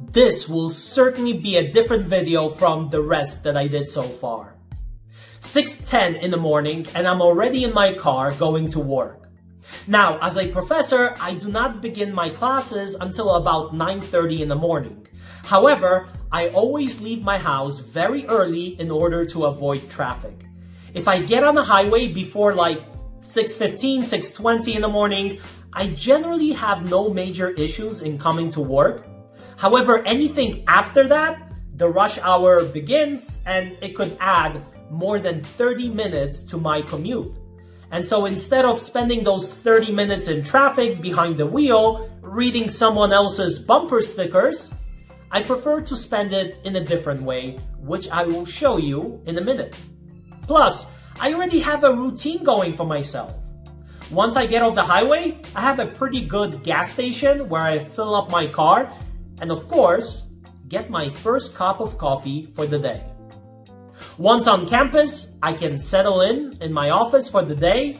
This will certainly be a different video from the rest that I did so far. 6:10 in the morning and I'm already in my car going to work. Now, as a professor, I do not begin my classes until about 9:30 in the morning. However, I always leave my house very early in order to avoid traffic. If I get on the highway before like 6:15, 6:20 in the morning, I generally have no major issues in coming to work. However, anything after that, the rush hour begins and it could add more than 30 minutes to my commute. And so instead of spending those 30 minutes in traffic behind the wheel, reading someone else's bumper stickers, I prefer to spend it in a different way, which I will show you in a minute. Plus, I already have a routine going for myself. Once I get off the highway, I have a pretty good gas station where I fill up my car and of course, get my first cup of coffee for the day. Once on campus, I can settle in my office for the day.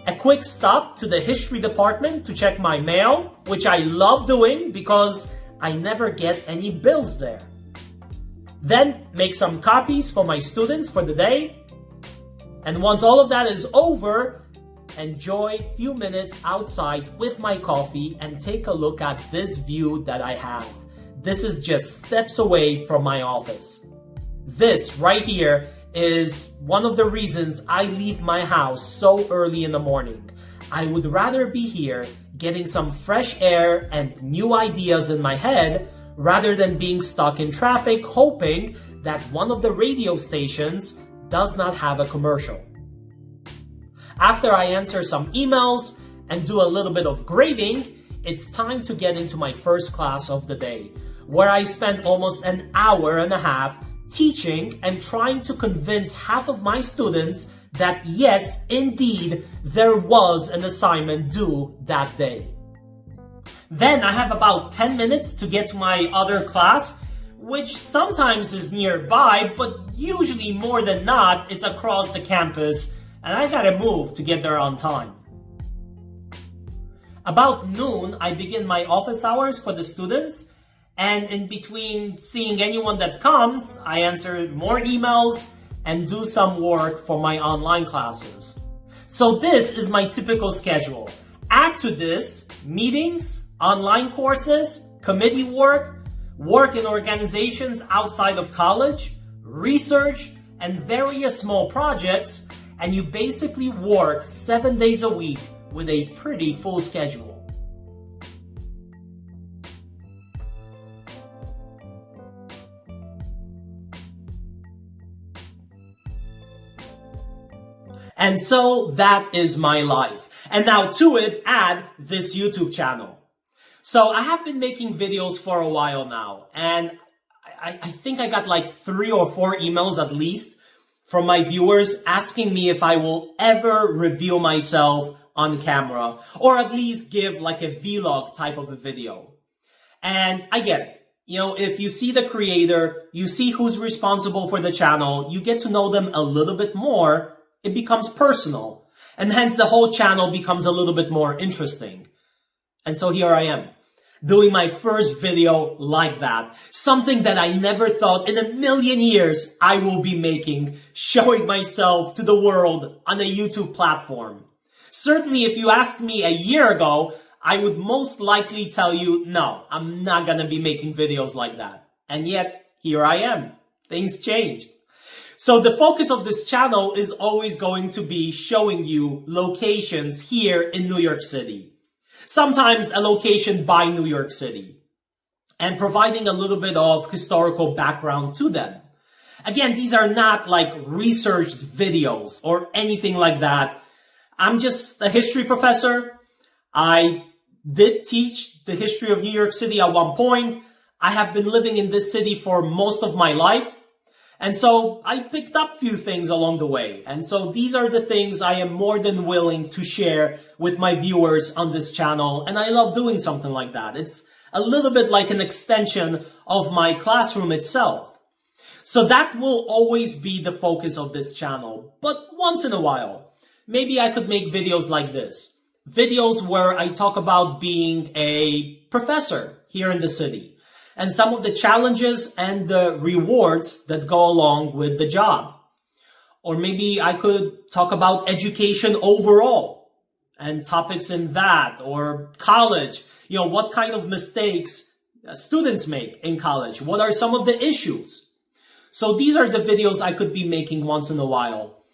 A quick stop to the history department to check my mail, which I love doing because I never get any bills there. Then make some copies for my students for the day. And once all of that is over, enjoy a few minutes outside with my coffee and take a look at this view that I have. This is just steps away from my office. This right here is one of the reasons I leave my house so early in the morning. I would rather be here getting some fresh air and new ideas in my head rather than being stuck in traffic hoping that one of the radio stations does not have a commercial. After I answer some emails and do a little bit of grading, it's time to get into my first class of the day, where I spend almost an hour and a half teaching and trying to convince half of my students that yes, indeed, there was an assignment due that day. Then I have about 10 minutes to get to my other class, which sometimes is nearby, but usually more than not, it's across the campus, and I gotta move to get there on time. About noon, I begin my office hours for the students, and in between seeing anyone that comes, I answer more emails and do some work for my online classes. So this is my typical schedule. Add to this meetings, online courses, committee work, work in organizations outside of college, research, and various small projects, and you basically work 7 days a week with a pretty full schedule. And so that is my life. And now to it, add this YouTube channel. So I have been making videos for a while now, and I think I got like 3 or 4 emails at least from my viewers asking me if I will ever reveal myself on camera, or at least give like a vlog type of a video. And I get it. You know, if you see the creator, you see who's responsible for the channel, you get to know them a little bit more, it becomes personal, and hence the whole channel becomes a little bit more interesting. And so here I am, doing my first video like that. Something that I never thought in a million years I will be making, showing myself to the world on a YouTube platform. Certainly if you asked me a year ago, I would most likely tell you, no, I'm not gonna be making videos like that. And yet, here I am. Things changed. So the focus of this channel is always going to be showing you locations here in New York City. Sometimes a location by New York City, and providing a little bit of historical background to them. Again, these are not like researched videos or anything like that. I'm just a history professor. I did teach the history of New York City at one point. I have been living in this city for most of my life. And so I picked up a few things along the way. And so these are the things I am more than willing to share with my viewers on this channel. And I love doing something like that. It's a little bit like an extension of my classroom itself. So that will always be the focus of this channel. But once in a while, maybe I could make videos like this. Videos where I talk about being a professor here in the city. and some of the challenges and the rewards that go along with the job. Or maybe I could talk about education overall and topics in that, or college, what kind of mistakes students make in college. What are some of the issues? So these are the videos I could be making once in a while.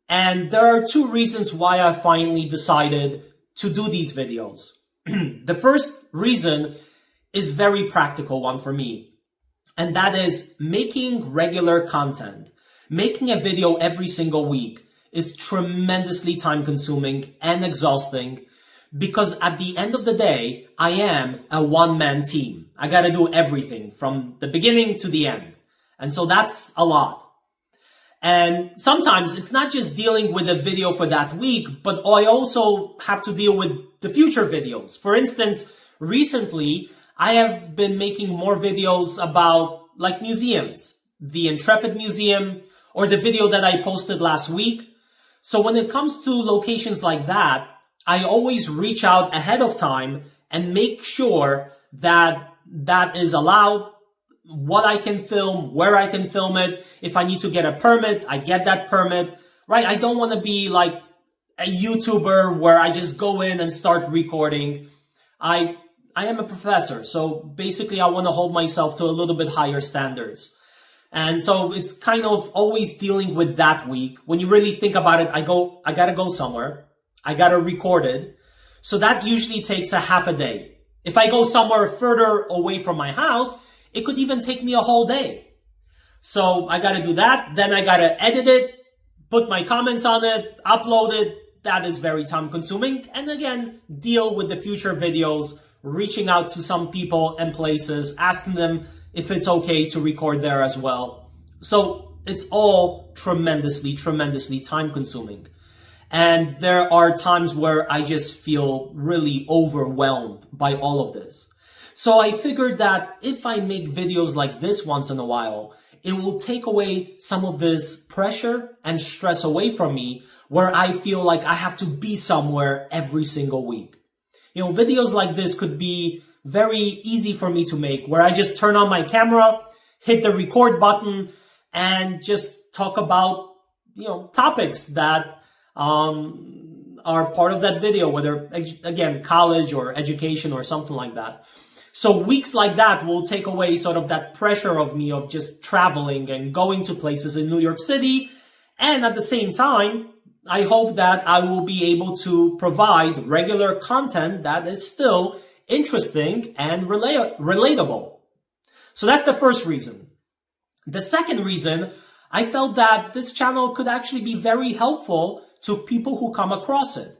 And there are two reasons why I finally decided to do these videos. The first reason is very practical one for me. And that is making regular content. Making a video every single week is tremendously time consuming and exhausting, because at the end of the day, I am a one-man team. I gotta do everything from the beginning to the end. And so that's a lot. And sometimes it's not just dealing with a video for that week, but I also have to deal with the future videos. For instance, recently, I have been making more videos about like museums, the Intrepid Museum, or the video that I posted last week. So when it comes to locations like that, I always reach out ahead of time and make sure that that is allowed, what I can film, where I can film it. If I need to get a permit, I get that permit, right? I don't want to be like a YouTuber where I just go in and start recording. I am a professor, so basically I want to hold myself to a little bit higher standards. And so it's kind of always dealing with that week. When you really think about it, I gotta go somewhere. I gotta record it. So that usually takes a half a day. If I go somewhere further away from my house, it could even take me a whole day. So I gotta do that. Then I gotta edit it, put my comments on it, upload it. That is very time consuming. And again, deal with the future videos, reaching out to some people and places, asking them if it's okay to record there as well. So it's all tremendously, tremendously time consuming. And there are times where I just feel really overwhelmed by all of this. So I figured that if I make videos like this once in a while, it will take away some of this pressure and stress away from me, where I feel like I have to be somewhere every single week. Videos like this could be very easy for me to make, where I just turn on my camera, hit the record button, and just talk about, topics that are part of that video, whether, again, college or education or something like that. So weeks like that will take away sort of that pressure of me of just traveling and going to places in New York City. And at the same time, I hope that I will be able to provide regular content that is still interesting and relatable. So that's the first reason. The second reason, I felt that this channel could actually be very helpful to people who come across it.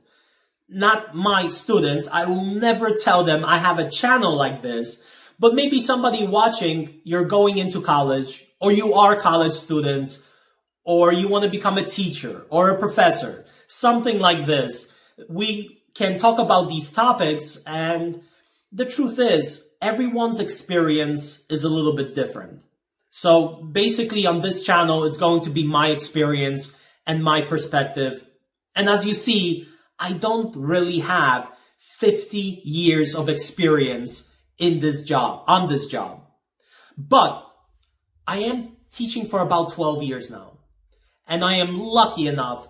Not my students. I will never tell them I have a channel like this, but maybe somebody watching, you're going into college, or you are college students, or you want to become a teacher or a professor, something like this. We can talk about these topics, and the truth is, everyone's experience is a little bit different. So basically on this channel, it's going to be my experience and my perspective. And as you see, I don't really have 50 years of experience in this job, on this job. But I am teaching for about 12 years now. And I am lucky enough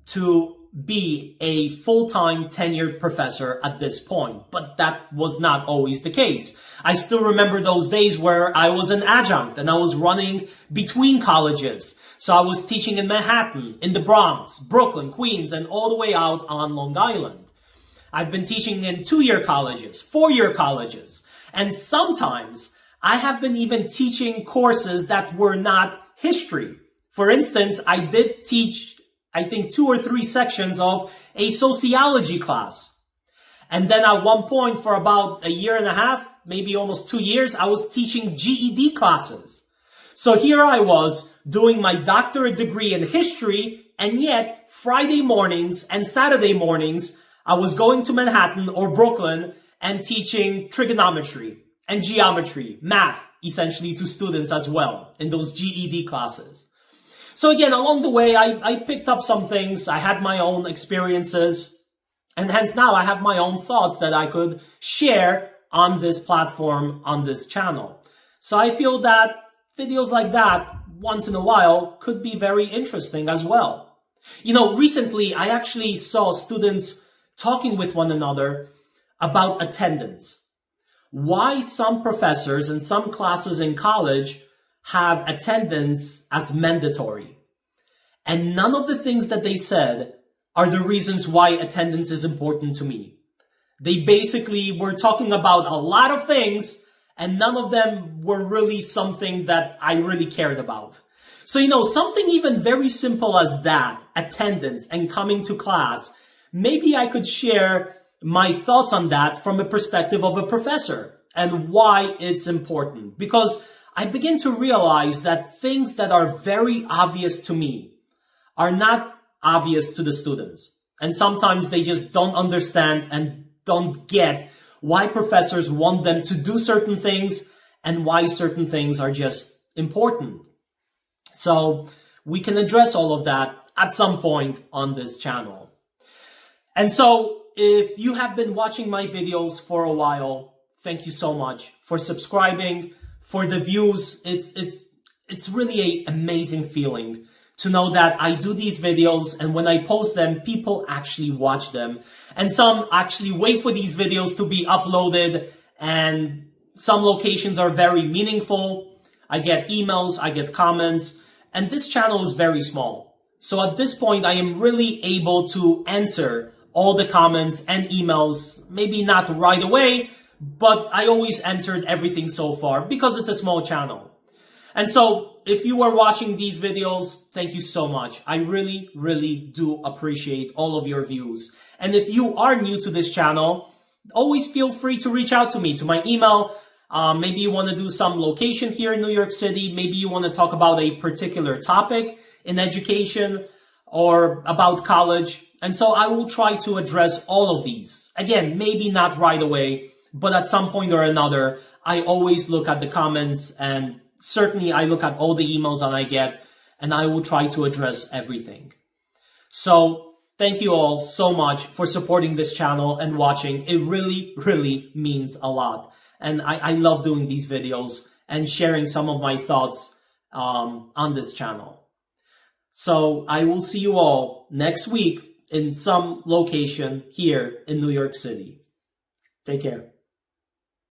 to be a full-time tenured professor at this point, but that was not always the case. I still remember those days where I was an adjunct and I was running between colleges. So I was teaching in Manhattan, in the Bronx, Brooklyn, Queens, and all the way out on Long Island. I've been teaching in 2-year colleges, 4-year colleges, and sometimes I have been even teaching courses that were not history. For instance, I did teach, I think, 2 or 3 sections of a sociology class. And then at one point for about a year and a half, maybe almost 2 years, I was teaching GED classes. So here I was doing my doctorate degree in history, and yet Friday mornings and Saturday mornings, I was going to Manhattan or Brooklyn and teaching trigonometry and geometry, math, essentially to students as well in those GED classes. So again, along the way, I picked up some things. I had my own experiences, and hence now I have my own thoughts that I could share on this platform, on this channel. So I feel that videos like that once in a while could be very interesting as well. You know, recently I actually saw students talking with one another about attendance. Why some professors and some classes in college have attendance as mandatory. And none of the things that they said are the reasons why attendance is important to me. They basically were talking about a lot of things, and none of them were really something that I really cared about. So, you know, something even very simple as that, attendance and coming to class, maybe I could share my thoughts on that from a perspective of a professor and why it's important. Because I begin to realize that things that are very obvious to me are not obvious to the students. And sometimes they just don't understand and don't get why professors want them to do certain things and why certain things are just important. So we can address all of that at some point on this channel. And so if you have been watching my videos for a while, thank you so much for subscribing, for the views. It's really an amazing feeling to know that I do these videos, and when I post them, people actually watch them. And some actually wait for these videos to be uploaded, and some locations are very meaningful. I get emails, I get comments, and this channel is very small. So at this point, I am really able to answer all the comments and emails, maybe not right away, but I always answered everything so far because it's a small channel. And so if you are watching these videos, thank you so much. I really, really do appreciate all of your views. And if you are new to this channel, always feel free to reach out to me, to my email. Maybe you want to do some location here in New York City. Maybe you want to talk about a particular topic in education or about college. And so I will try to address all of these. Again, maybe not right away, but at some point or another, I always look at the comments, and certainly I look at all the emails that I get, and I will try to address everything. So thank you all so much for supporting this channel and watching. It really, really means a lot. And I love doing these videos and sharing some of my thoughts on this channel. So I will see you all next week in some location here in New York City. Take care.